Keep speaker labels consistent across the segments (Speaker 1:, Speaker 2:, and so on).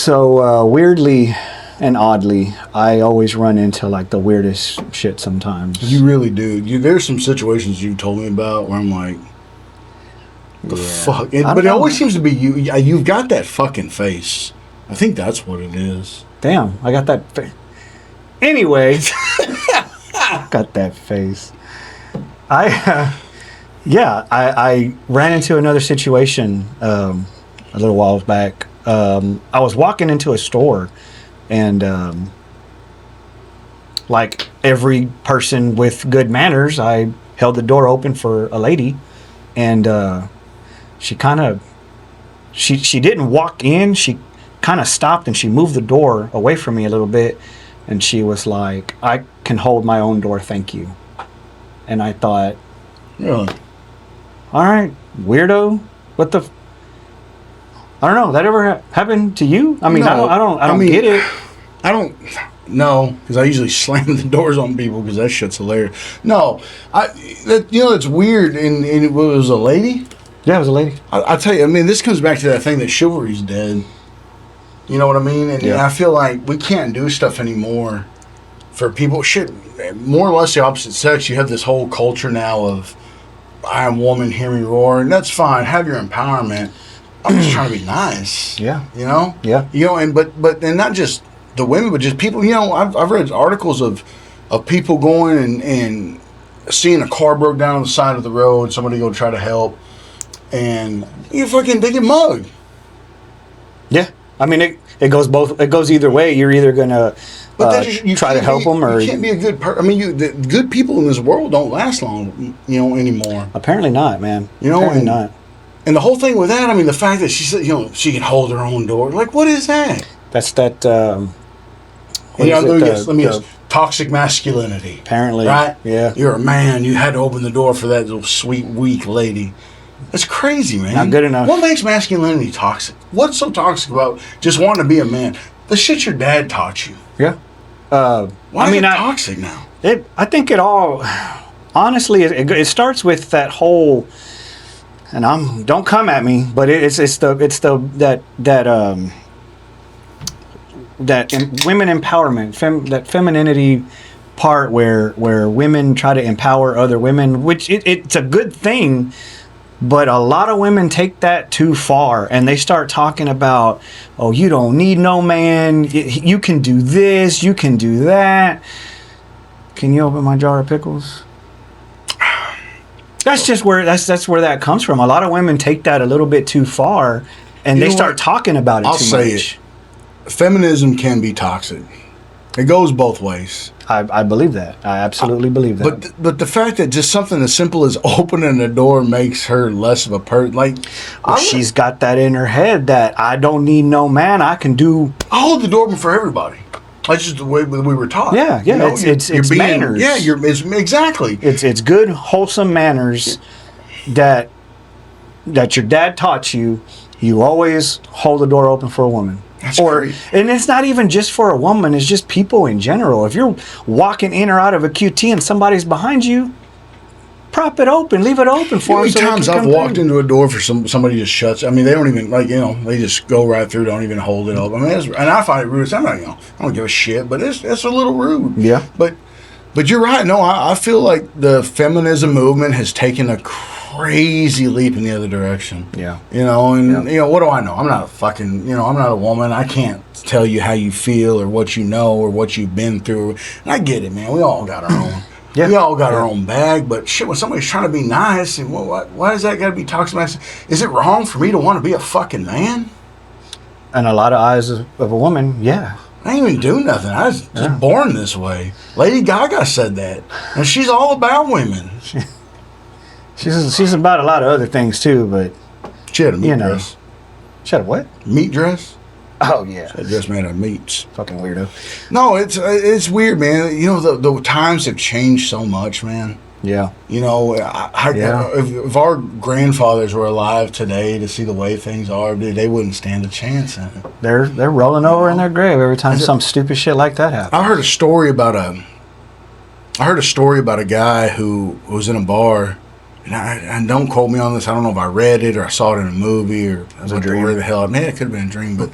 Speaker 1: So weirdly and oddly, I always run into like the weirdest shit sometimes.
Speaker 2: You really do. There's some situations you told me about where I'm like, the fuck? But it always seems to be you. You've got that fucking face. I think that's what it is.
Speaker 1: Damn, I got that face. Anyway, got that face. I ran into another situation a little while back. I was walking into a store, and like every person with good manners, I held the door open for a lady, and she didn't walk in. She kind of stopped and she moved the door away from me a little bit, and she was like, "I can hold my own door, thank you." And I thought,
Speaker 2: Really?
Speaker 1: all right, weirdo. What the? I don't know. That ever happened to you? I mean,
Speaker 2: No.
Speaker 1: I don't get it.
Speaker 2: I don't know, because I usually slam the doors on people because that shit's hilarious. No, it's weird. And it was a lady.
Speaker 1: Yeah, it was a lady.
Speaker 2: I tell you, I mean, this comes back to that thing that chivalry's dead. You know what I mean? And
Speaker 1: Yeah.
Speaker 2: I feel like we can't do stuff anymore for people. Shit, more or less the opposite sex. You have this whole culture now of, I am woman, hear me roar, and that's fine. Have your empowerment. I'm just trying to be nice.
Speaker 1: Yeah.
Speaker 2: You know?
Speaker 1: Yeah.
Speaker 2: You know, and but not just the women, but just people. You know, I've read articles of people going and seeing a car broke down on the side of the road, somebody go try to help, and they get mugged.
Speaker 1: Yeah. I mean, it goes both. It goes either way. You're either gonna
Speaker 2: You
Speaker 1: try to help them, or
Speaker 2: you can't be a good person. I mean, the good people in this world don't last long, anymore.
Speaker 1: Apparently not, man.
Speaker 2: You know,
Speaker 1: apparently
Speaker 2: and,
Speaker 1: not.
Speaker 2: And the whole thing with that, I mean, the fact that she said, she can hold her own door. Like, what is that?
Speaker 1: That's that.
Speaker 2: Let me guess. Toxic masculinity.
Speaker 1: Apparently,
Speaker 2: right?
Speaker 1: Yeah.
Speaker 2: You're a man. You had to open the door for that little sweet, weak lady. That's crazy, man.
Speaker 1: Not good enough.
Speaker 2: What makes masculinity toxic? What's so toxic about just wanting to be a man? The shit your dad taught you.
Speaker 1: Yeah.
Speaker 2: Why is it toxic now?
Speaker 1: I think it all. Honestly, it starts with that whole. And don't come at me, but it's that women empowerment, that femininity part where women try to empower other women, which it's a good thing, but a lot of women take that too far, and they start talking about, oh, you don't need no man, you can do this, you can do that. Can you open my jar of pickles? That's just where that's where that comes from. A lot of women take that a little bit too far, and they start talking about it
Speaker 2: I'll
Speaker 1: too
Speaker 2: say
Speaker 1: much.
Speaker 2: It. Feminism can be toxic. It goes both ways.
Speaker 1: I believe that. I absolutely believe that.
Speaker 2: But the fact that just something as simple as opening the door makes her less of a person, like
Speaker 1: she's got that in her head that I don't need no man. I can do.
Speaker 2: I'll hold the door open for everybody. That's just the way we were taught.
Speaker 1: Yeah. It's manners.
Speaker 2: Yeah, it's exactly.
Speaker 1: It's good, wholesome manners that your dad taught you. You always hold the door open for a woman. And it's not even just for a woman. It's just people in general. If you're walking in or out of a QT and somebody's behind you, prop it open, leave it open for them.
Speaker 2: How many times I've walked into a door for somebody just shuts. I mean, they don't even they just go right through. Don't even hold it open. I mean, and I find it rude. I'm not, I don't give a shit, but it's a little rude.
Speaker 1: Yeah.
Speaker 2: But you're right. No, I feel like the feminism movement has taken a crazy leap in the other direction.
Speaker 1: Yeah.
Speaker 2: What do I know? I'm not a fucking, I'm not a woman. I can't tell you how you feel or what you know or what you've been through. And I get it, man. We all got our own. Yeah. We all got our own bag, but shit, when somebody's trying to be nice, and why does that got to be toxic? Is it wrong for me to want to be a fucking man?
Speaker 1: In a lot of eyes of a woman, yeah.
Speaker 2: I ain't even do nothing. I was just born this way. Lady Gaga said that, and she's all about women.
Speaker 1: She's about a lot of other things too, but
Speaker 2: she had a meat dress.
Speaker 1: She had a what?
Speaker 2: Meat dress.
Speaker 1: Oh yeah,
Speaker 2: she had a dress made out of meats.
Speaker 1: Fucking weirdo.
Speaker 2: No, it's weird, man. The times have changed so much, man.
Speaker 1: Yeah.
Speaker 2: If our grandfathers were alive today to see the way things are, they wouldn't stand a chance in it.
Speaker 1: They're rolling over in their grave every time some stupid shit like that happens.
Speaker 2: I heard a story about a guy who was in a bar, and don't quote me on this. I don't know if I read it or I saw it in a movie or
Speaker 1: was a dream.
Speaker 2: where the hell. Man, it could have been a dream. But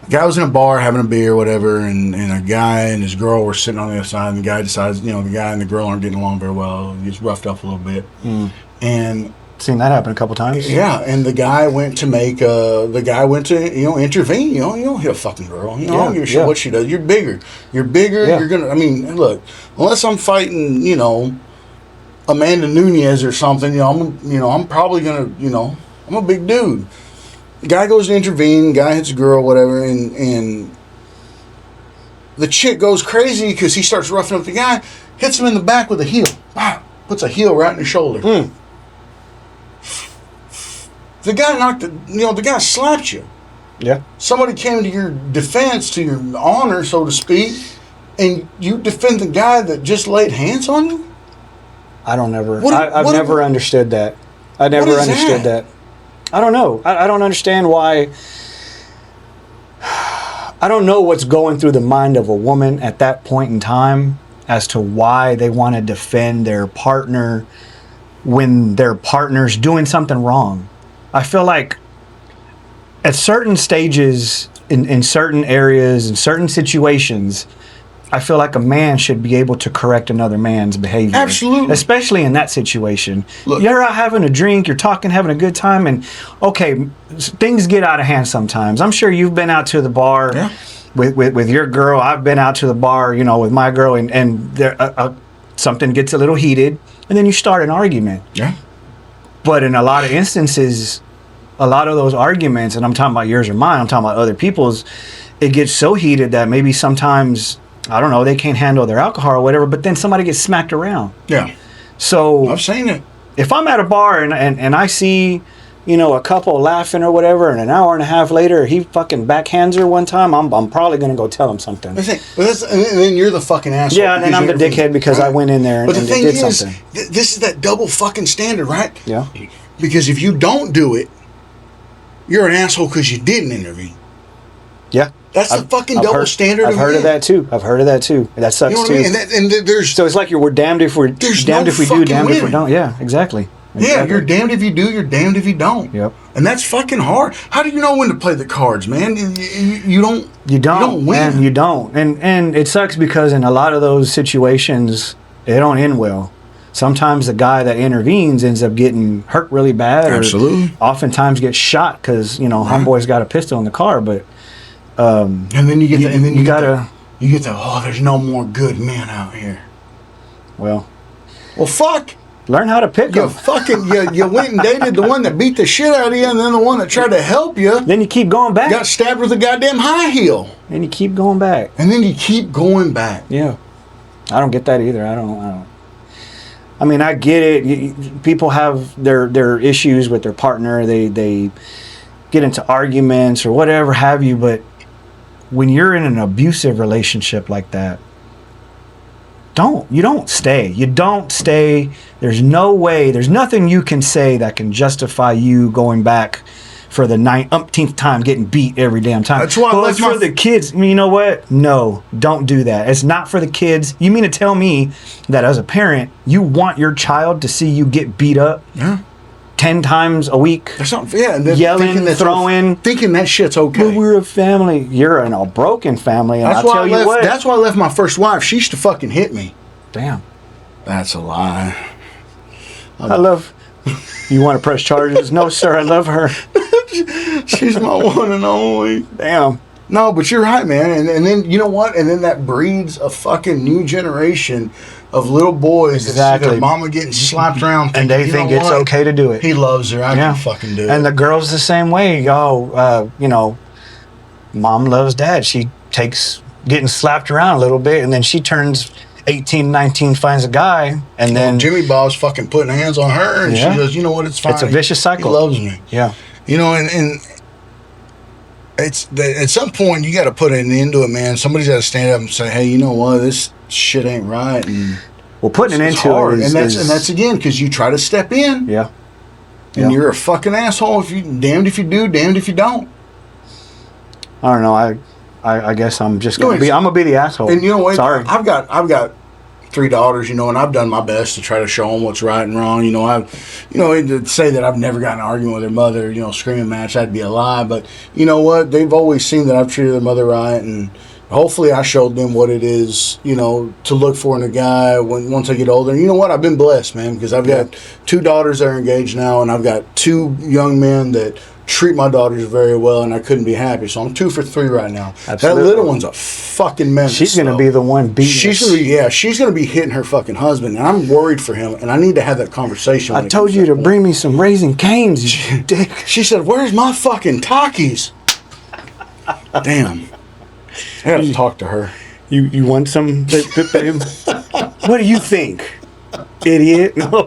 Speaker 2: the guy was in a bar having a beer, or whatever, and a guy and his girl were sitting on the other side. And the guy decides, the guy and the girl aren't getting along very well. He's roughed up a little bit, and.
Speaker 1: Seen that happen a couple times.
Speaker 2: Yeah, and the guy went to intervene. You don't hit a fucking girl. I don't give a shit what she does. You're bigger.
Speaker 1: Yeah.
Speaker 2: You're gonna. I mean, look, unless I'm fighting, Amanda Nunez or something, I'm probably gonna, I'm a big dude. The guy goes to intervene. Guy hits a girl, whatever, and the chick goes crazy because he starts roughing up the guy, hits him in the back with a heel. Wow, puts a heel right in his shoulder. The guy the guy slapped you.
Speaker 1: Yeah.
Speaker 2: Somebody came to your defense, to your honor, so to speak, and you defend the guy that just laid hands on you?
Speaker 1: I've never understood that. I never understood that. I don't know. I don't understand why. I don't know what's going through the mind of a woman at that point in time as to why they want to defend their partner when their partner's doing something wrong. I feel like at certain stages, in certain areas, in certain situations, I feel like a man should be able to correct another man's behavior.
Speaker 2: Absolutely.
Speaker 1: Especially in that situation.
Speaker 2: Look,
Speaker 1: you're out having a drink, you're talking, having a good time, and okay, things get out of hand sometimes. I'm sure you've been out to the bar with your girl. I've been out to the bar, with my girl, and there, something gets a little heated, and then you start an argument.
Speaker 2: Yeah.
Speaker 1: But in a lot of instances, a lot of those arguments, and I'm talking about yours or mine, I'm talking about other people's, it gets so heated that maybe sometimes, I don't know, they can't handle their alcohol or whatever, but then somebody gets smacked around.
Speaker 2: Yeah.
Speaker 1: So
Speaker 2: I've seen it.
Speaker 1: If I'm at a bar and I see, a couple laughing or whatever, and an hour and a half later he fucking backhands her one time, I'm probably going to go tell him something.
Speaker 2: And then you're the fucking asshole.
Speaker 1: Yeah, and then I'm the dickhead because I went in there and did something.
Speaker 2: This is that double fucking standard, right?
Speaker 1: Yeah.
Speaker 2: Because if you don't do it, you're an asshole because you didn't intervene.
Speaker 1: Yeah.
Speaker 2: That's the fucking double standard.
Speaker 1: I've heard of that too. That sucks too.
Speaker 2: I mean? And there's
Speaker 1: so it's like we're damned if we're damned if we do, damned if we don't. Yeah, exactly.
Speaker 2: Yeah, you're damned if you do, you're damned if you don't.
Speaker 1: Yep.
Speaker 2: And that's fucking hard. How do you know when to play the cards, man? You don't.
Speaker 1: You don't win. Man, you don't. And it sucks because in a lot of those situations, they don't end well. Sometimes the guy that intervenes ends up getting hurt really bad.
Speaker 2: Absolutely.
Speaker 1: Or oftentimes gets shot because homeboy's got a pistol in the car. But
Speaker 2: and then you get there's no more good men out here.
Speaker 1: Well,
Speaker 2: fuck.
Speaker 1: Learn how to pick them.
Speaker 2: You went and dated the one that beat the shit out of you, and then the one that tried to help you.
Speaker 1: Then you keep going back.
Speaker 2: Got stabbed with a goddamn high heel.
Speaker 1: And you keep going back.
Speaker 2: And then you keep going back.
Speaker 1: Yeah, I don't get that either. I don't. I mean, I get it. People have their issues with their partner. They get into arguments or whatever have you. But when you're in an abusive relationship like that, you don't stay. You don't stay. There's no way. There's nothing you can say that can justify you going back for the umpteenth time getting beat every damn time.
Speaker 2: That's why
Speaker 1: it's for the kids. I mean, you know what? No, don't do that. It's not for the kids. You mean to tell me that as a parent, you want your child to see you get beat up 10 times a week?
Speaker 2: That's not, and
Speaker 1: yelling, throwing.
Speaker 2: Thinking that shit's okay.
Speaker 1: But we're a family. You're in a broken family. And I'll tell you what.
Speaker 2: That's why I left my first wife. She used to fucking hit me.
Speaker 1: Damn.
Speaker 2: That's a lie.
Speaker 1: I love... You want to press charges? No, sir. I love her.
Speaker 2: She's my one and only.
Speaker 1: Damn.
Speaker 2: No, but you're right, man. And then, you know what? And then that breeds a fucking new generation of little boys that see their mama getting slapped around.
Speaker 1: And they think it's okay to do it.
Speaker 2: He loves her. I can fucking do it.
Speaker 1: And the girl's the same way. Mom loves dad. She takes getting slapped around a little bit, and then she turns 18, 19, finds a guy, and then
Speaker 2: Jimmy Bob's fucking putting hands on her, and she goes, you know what, it's fine.
Speaker 1: It's a vicious cycle.
Speaker 2: He loves me.
Speaker 1: Yeah.
Speaker 2: And it's at some point you got to put an end to it, man. Somebody's got to stand up and say, hey, you know what, this shit ain't right. And
Speaker 1: putting an end to it
Speaker 2: is, and that's again because you try to step in.
Speaker 1: Yeah.
Speaker 2: And you're a fucking asshole. Damned if you do, damned if you don't.
Speaker 1: I don't know. I guess I'm just gonna be. I'm gonna be the asshole.
Speaker 2: And you know what?
Speaker 1: Sorry.
Speaker 2: I've got three daughters, and I've done my best to try to show them what's right and wrong. To say that I've never gotten an argument with their mother, screaming match, that'd be a lie. But you know what? They've always seen that I've treated their mother right, and hopefully I showed them what it is, to look for in a guy once I get older. And you know what? I've been blessed, man, because I've got two daughters that are engaged now, and I've got two young men that treat my daughters very well, and I couldn't be happy. So I'm 2 for 3 right now.
Speaker 1: Absolutely.
Speaker 2: That little one's a fucking menace.
Speaker 1: She's going to be the one beating
Speaker 2: She's going to be hitting her fucking husband, and I'm worried for him, and I need to have that conversation.
Speaker 1: I told you to bring me some Raising Cane's, you dick.
Speaker 2: She said, "Where's my fucking Takis?" Damn. I got to talk to her.
Speaker 1: You want some, babe? What do you think, idiot? No.